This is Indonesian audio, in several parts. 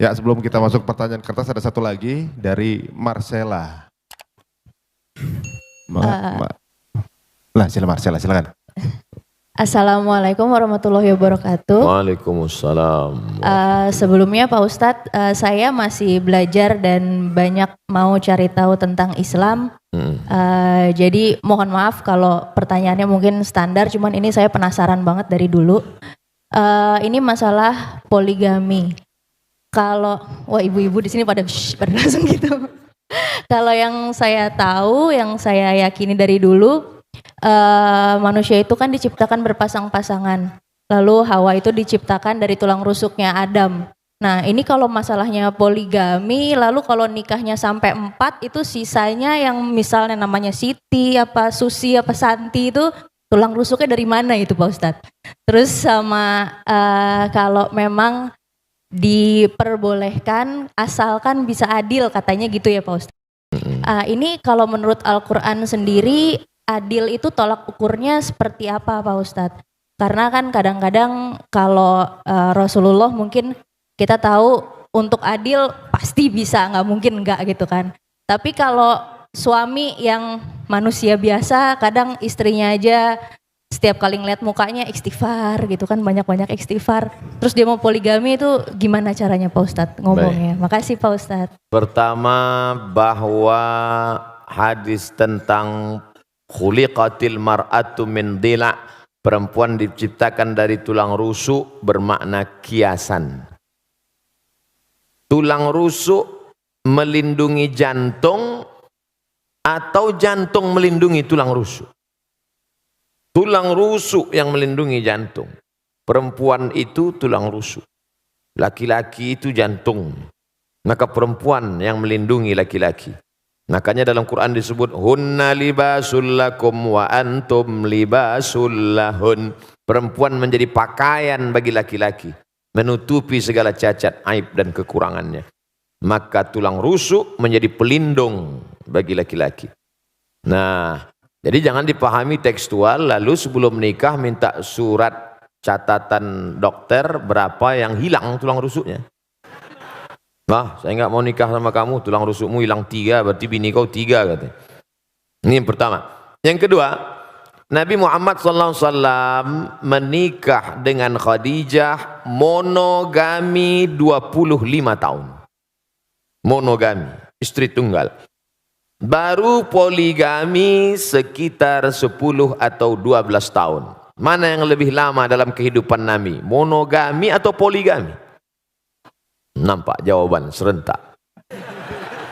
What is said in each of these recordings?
Ya, sebelum kita masuk pertanyaan kertas ada satu lagi dari Marcella. Lah, Marcella, silakan. Assalamualaikum warahmatullahi wabarakatuh. Waalaikumsalam. Sebelumnya Pak Ustadz, saya masih belajar dan banyak mau cari tahu tentang Islam. Jadi mohon maaf kalau pertanyaannya mungkin standar, cuman ini saya penasaran banget dari dulu. Ini masalah poligami. Kalau, wah ibu-ibu di sini pada langsung gitu. Kalau yang saya tahu, yang saya yakini dari dulu, manusia itu kan diciptakan berpasang-pasangan. Lalu Hawa itu diciptakan dari tulang rusuknya Adam. Nah ini kalau masalahnya poligami, lalu kalau nikahnya sampai 4 itu sisanya yang misalnya namanya Siti, apa Susi, apa Santi itu tulang rusuknya dari mana itu Pak Ustadz? Terus sama kalau memang diperbolehkan asalkan bisa adil katanya gitu ya Pak Ustadz. Ini kalau menurut Al-Quran sendiri adil itu tolak ukurnya seperti apa Pak Ustadz? Karena kan kadang-kadang kalau Rasulullah mungkin kita tahu untuk adil pasti bisa, nggak mungkin nggak gitu kan. Tapi kalau suami yang manusia biasa kadang istrinya aja setiap kali ngeliat mukanya istighfar gitu kan, banyak-banyak istighfar. Terus dia mau poligami itu gimana caranya Pak Ustadz ngomongnya? Baik. Makasih Pak Ustadz. Pertama bahwa hadis tentang khuliqatil mar'atu min dila', perempuan diciptakan dari tulang rusuk bermakna kiasan. Tulang rusuk melindungi jantung atau jantung melindungi tulang rusuk? Tulang rusuk yang melindungi jantung. Perempuan itu tulang rusuk. Laki-laki itu jantung. Maka perempuan yang melindungi laki-laki. Makanya dalam Quran disebut hunna libasul lakum wa antum libasul lahun. Perempuan menjadi pakaian bagi laki-laki, menutupi segala cacat, aib dan kekurangannya. Maka tulang rusuk menjadi pelindung bagi laki-laki. Nah, jadi jangan dipahami tekstual lalu sebelum menikah minta surat catatan dokter berapa yang hilang tulang rusuknya. Nah, saya nggak mau nikah sama kamu, tulang rusukmu hilang 3, berarti bini kau 3 katanya. Ini yang pertama. Yang kedua, Nabi Muhammad SAW menikah dengan Khadijah monogami 25 tahun. Monogami, istri tunggal. Baru poligami sekitar 10 atau 12 tahun. Mana yang lebih lama dalam kehidupan Nabi? Monogami atau poligami? Nampak jawaban serentak.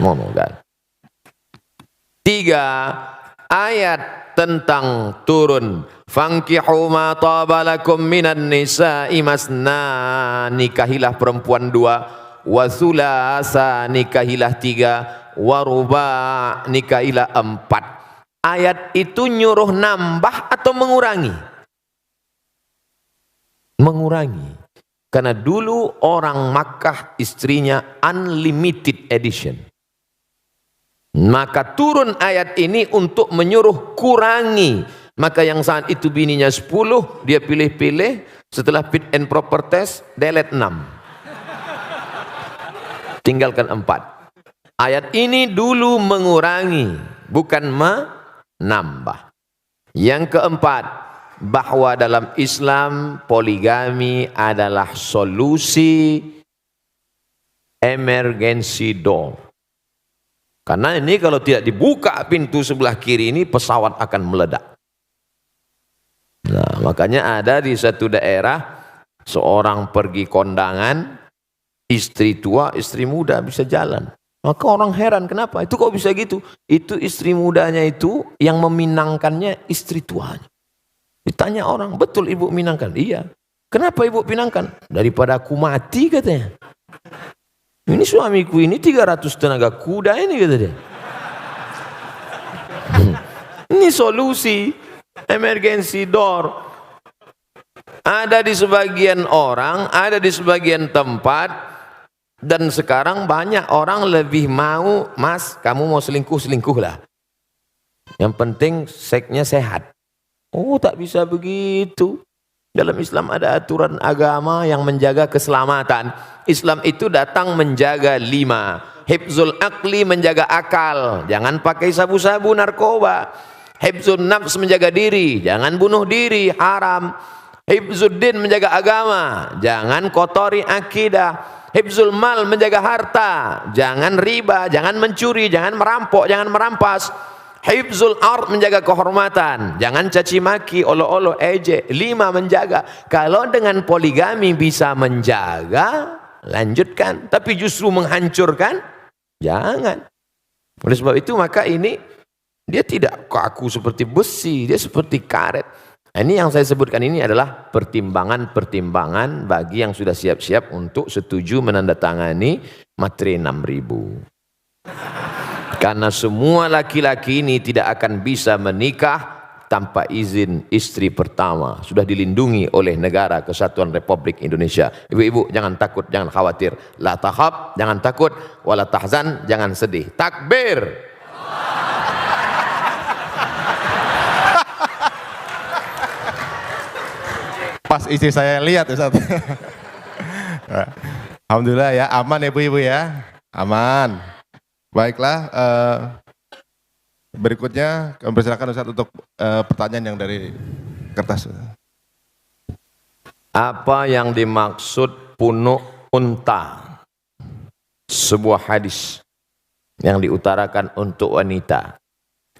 Monogami. 3. Ayat tentang turun. Fankihu ma tabalakum minan nisa'i masna. Nikahilah perempuan 2. Wa thulasa, nikahilah 3. Waruba, nikahilah 4. Ayat itu nyuruh nambah atau mengurangi? Mengurangi. Karena dulu orang Makkah istrinya unlimited edition. Maka turun ayat ini untuk menyuruh kurangi. Maka yang saat itu bininya 10, dia pilih-pilih, setelah fit and proper test, delete 6. Tinggalkan 4. Ayat ini dulu mengurangi, bukan menambah. Yang keempat, bahwa dalam Islam poligami adalah solusi emergency door. Karena ini kalau tidak dibuka pintu sebelah kiri ini, pesawat akan meledak. Nah, makanya ada di satu daerah, seorang pergi kondangan, istri tua, istri muda bisa jalan. Maka orang heran, kenapa? Itu kok bisa gitu? Itu istri mudanya itu yang meminangkannya istri tuanya. Ditanya orang, betul ibu minangkan? Iya. Kenapa ibu pinangkan? Daripada aku mati katanya. Ini suamiku ini 300 tenaga kuda ini kata dia. Ini solusi emergency door. Ada di sebagian orang, ada di sebagian tempat. Dan sekarang banyak orang lebih mau, mas kamu mau selingkuh lah. Yang penting seksnya sehat. Oh tak bisa begitu. Dalam Islam ada aturan agama yang menjaga keselamatan. Islam itu datang menjaga 5. Hifzul aqli, menjaga akal, jangan pakai sabu-sabu narkoba. Hifzul nafs, menjaga diri, jangan bunuh diri, haram. Hifzuddin, menjaga agama, jangan kotori akidah. Hifzul mal, menjaga harta, jangan riba, jangan mencuri, jangan merampok, jangan merampas. Hifzul ard, menjaga kehormatan, jangan caci maki, olo-olo, ejek. 5 menjaga. Kalau dengan poligami bisa menjaga, lanjutkan. Tapi justru menghancurkan, jangan. Oleh sebab itu maka ini dia tidak kaku seperti besi, dia seperti karet. Nah, ini yang saya sebutkan ini adalah pertimbangan-pertimbangan bagi yang sudah siap-siap untuk setuju menandatangani materi 6.000. Karena semua laki-laki ini tidak akan bisa menikah tanpa izin istri pertama. Sudah dilindungi oleh Negara Kesatuan Republik Indonesia. Ibu-ibu jangan takut, jangan khawatir. La tahab, jangan takut. Wala tahzan, jangan sedih. Takbir. Pas istri saya lihat Ustaz. Alhamdulillah ya, aman ya ibu-ibu ya. Aman. Baiklah, berikutnya kami persilakan Ustaz untuk pertanyaan yang dari kertas. Apa yang dimaksud punuk unta? Sebuah hadis yang diutarakan untuk wanita.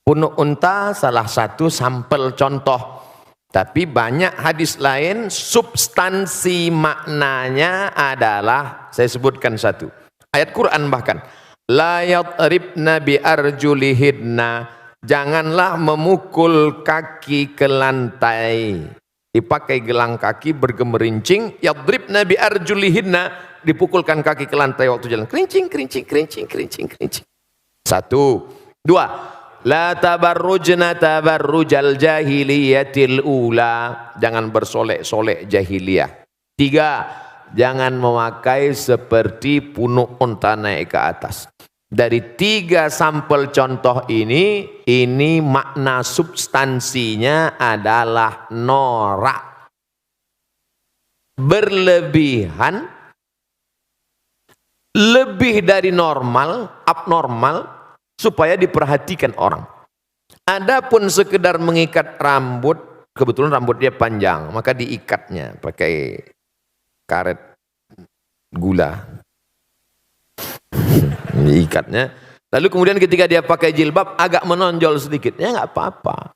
Punuk unta salah satu sampel contoh. Tapi banyak hadis lain, substansi maknanya adalah, saya sebutkan satu. Ayat Quran bahkan. La yadribna bi arjulihidna. Janganlah memukul kaki ke lantai. Dipakai gelang kaki bergemerincing. Yadribna bi arjulihidna. Dipukulkan kaki ke lantai waktu jalan. Kerincing, kerincing, kerincing, kerincing, kerincing. 1. 2. La tabarrujna tabarrujal jahiliyatil ula. Jangan bersolek-solek jahiliyah. 3. Jangan memakai seperti punuk unta naik ke atas. Dari 3 sampel contoh ini makna substansinya adalah norak. Berlebihan, lebih dari normal, abnormal, supaya diperhatikan orang. Adapun sekedar mengikat rambut, kebetulan rambut dia panjang, maka diikatnya pakai karet gula. Diikatnya. Lalu kemudian ketika dia pakai jilbab agak menonjol sedikit, ya nggak apa-apa.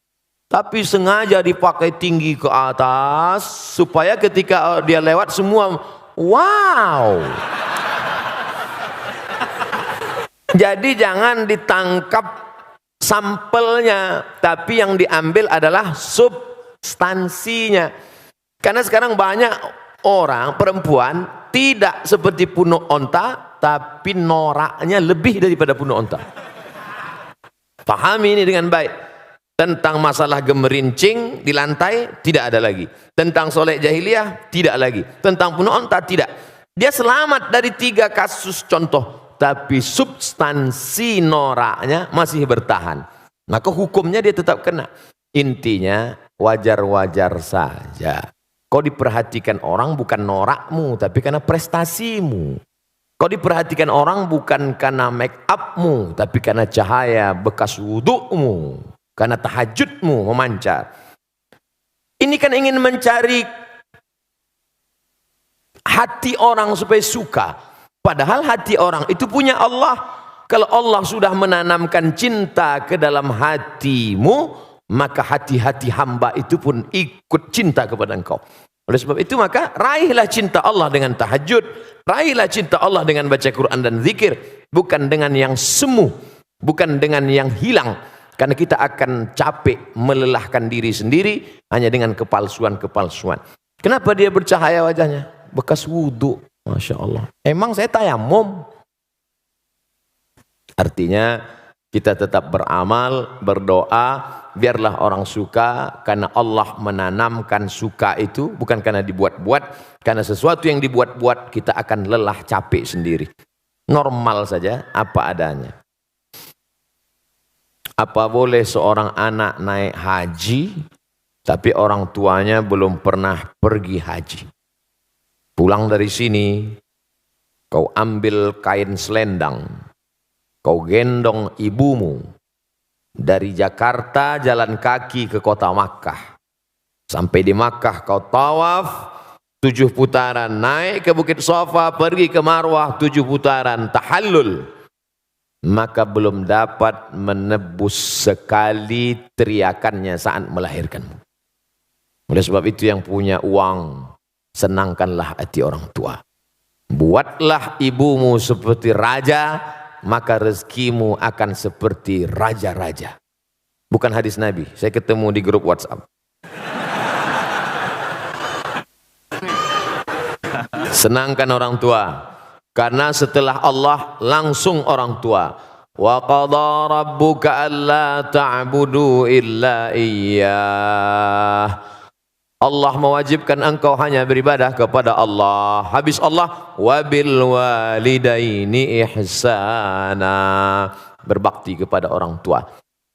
Tapi sengaja dipakai tinggi ke atas supaya ketika dia lewat semua wow. Jadi jangan ditangkap sampelnya, tapi yang diambil adalah substansinya. Karena sekarang banyak orang, perempuan, tidak seperti punuk onta, tapi noraknya lebih daripada punuk onta. Pahami ini dengan baik. Tentang masalah gemerincing di lantai, tidak ada lagi. Tentang solek jahiliyah, tidak lagi. Tentang punuk onta, tidak. Dia selamat dari 3 kasus contoh. Tapi substansi noraknya masih bertahan. Maka hukumnya dia tetap kena. Intinya wajar-wajar saja. Kau diperhatikan orang bukan norakmu, tapi karena prestasimu. Kau diperhatikan orang bukan karena make upmu, tapi karena cahaya bekas wudukmu, karena tahajudmu memancar. Ini kan ingin mencari hati orang supaya suka. Padahal hati orang itu punya Allah. Kalau Allah sudah menanamkan cinta ke dalam hatimu, maka hati-hati hamba itu pun ikut cinta kepada engkau. Oleh sebab itu maka raihlah cinta Allah dengan tahajud, raihlah cinta Allah dengan baca Quran dan zikir, bukan dengan yang semu, bukan dengan yang hilang. Karena kita akan capek melelahkan diri sendiri hanya dengan kepalsuan-kepalsuan. Kenapa dia bercahaya wajahnya? Bekas wudhu. Masya Allah. Emang saya tayamum. Artinya kita tetap beramal, berdoa, biarlah orang suka, karena Allah menanamkan suka itu bukan karena dibuat-buat, karena sesuatu yang dibuat-buat kita akan lelah, capek sendiri. Normal saja, apa adanya. Apa boleh seorang anak naik haji tapi orang tuanya belum pernah pergi haji. Pulang dari sini, kau ambil kain selendang, kau gendong ibumu dari Jakarta jalan kaki ke kota Makkah. Sampai di Makkah kau tawaf 7 putaran, naik ke Bukit Safa, pergi ke Marwah 7 putaran, tahallul. Maka belum dapat menebus sekali teriakannya saat melahirkanmu. Oleh sebab itu yang punya uang, senangkanlah hati orang tua. Buatlah ibumu seperti raja, maka rezekimu akan seperti raja-raja. Bukan hadis Nabi, saya ketemu di grup WhatsApp. Senangkan orang tua, karena setelah Allah langsung orang tua. Wa qadha rabbuka alla ta'budu illa iyyah. Allah mewajibkan engkau hanya beribadah kepada Allah. Habis Allah, wabil walidaini ihsana, berbakti kepada orang tua.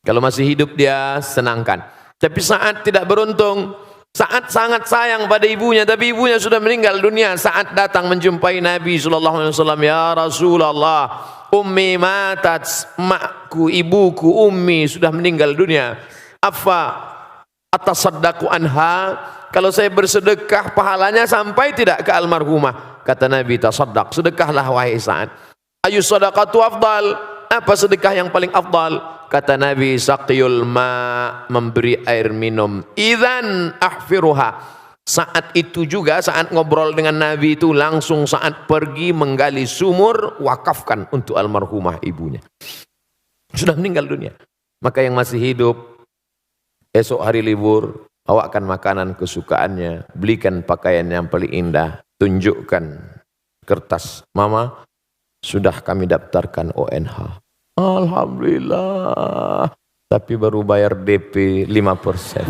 Kalau masih hidup dia senangkan. Tapi saat tidak beruntung, saat sangat sayang pada ibunya, tapi ibunya sudah meninggal dunia, saat datang menjumpai Nabi SAW, ya Rasulullah, ummi matat, makku, ibuku, ummi sudah meninggal dunia. Afa atasaddaqu anha, kalau saya bersedekah pahalanya sampai tidak ke almarhumah? Kata Nabi, tasaddaq, sedekahlah wahai Sa'ad. Ayu sadaqatu afdal, apa sedekah yang paling afdal? Kata Nabi, saqiyul ma, memberi air minum. Idzan ahfiruha. Saat itu juga, saat ngobrol dengan Nabi itu, langsung saat pergi menggali sumur, wakafkan untuk almarhumah ibunya. Sudah meninggal dunia. Maka yang masih hidup, esok hari libur, bawakan makanan kesukaannya, belikan pakaian yang paling indah, tunjukkan kertas, mama, sudah kami daftarkan ONH. Alhamdulillah, tapi baru bayar DP 5%.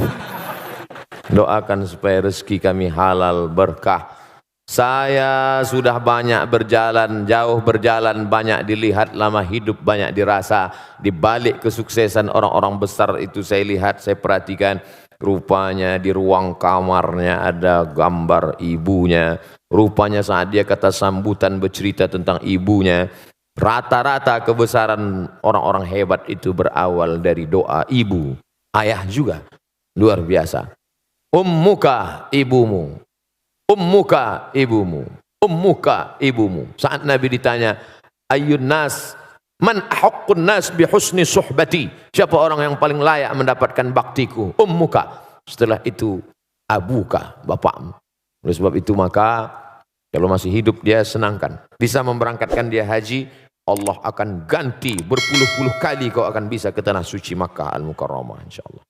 Doakan supaya rezeki kami halal, berkah. Saya sudah banyak berjalan, jauh berjalan, banyak dilihat, lama hidup banyak dirasa. Di balik kesuksesan orang-orang besar itu saya lihat, saya perhatikan, rupanya di ruang kamarnya ada gambar ibunya. Rupanya saat dia kata sambutan bercerita tentang ibunya, rata-rata kebesaran orang-orang hebat itu berawal dari doa ibu. Ayah juga luar biasa. Ummuka ibumu, ummuka ibumu, ummuka ibumu. Saat Nabi ditanya, ayyun nas, man ahaqqun nas bi husni suhbati, siapa orang yang paling layak mendapatkan baktiku? Ummuka. Setelah itu abuka, bapakmu. Oleh sebab itu maka kalau masih hidup dia senangkan, bisa memberangkatkan dia haji, Allah akan ganti berpuluh-puluh kali kau akan bisa ke tanah suci Makkah Al-Mukarramah insyaallah.